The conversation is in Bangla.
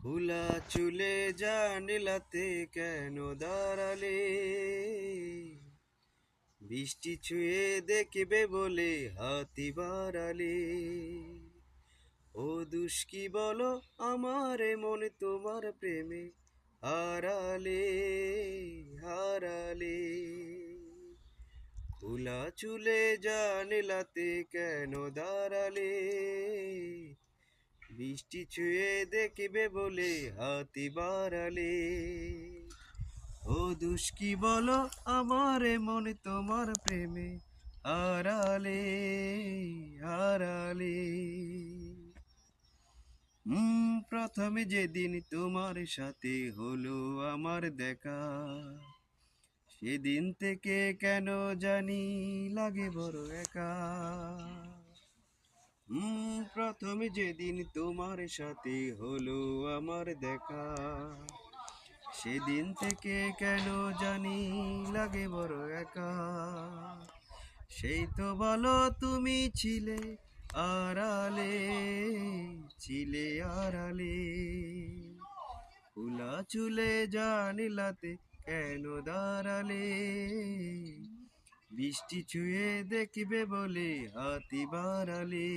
খোলা চুলে জানলাতে কেন দাঁড়ালে? বৃষ্টি ছুঁয়ে দেখবে বলে হাতি বাড়ালে। ও দুষ্কি বলো আমার মন তোমার প্রেমে হারালে হারালে। খোলা চুলে জানলাতে কেন দাঁড়ালে? বৃষ্টি ছুঁয়ে দেখবে বলে হাতি বাড়ালে। ও দুষ্কি বলো আমার মন তোমার প্রেমে হারালে হারালে। প্রথমে যেদিন তোমার সাথে হলো আমার দেখা, সেদিন থেকে কেন জানি লাগে বড় একা। প্রথমে যেদিন তোমার সাথে হলো আমার দেখা, সেদিন থেকে কেন জানি লাগে বড় একা। সেই তো বলো তুমি ছিলে আড়ালে, ছিলে আড়ালে। খোলা চুলে জানলাতে কেন দাঁড়ালে? বৃষ্টি ছুঁয়ে দেখবে বলে হাতি বাড়ালে।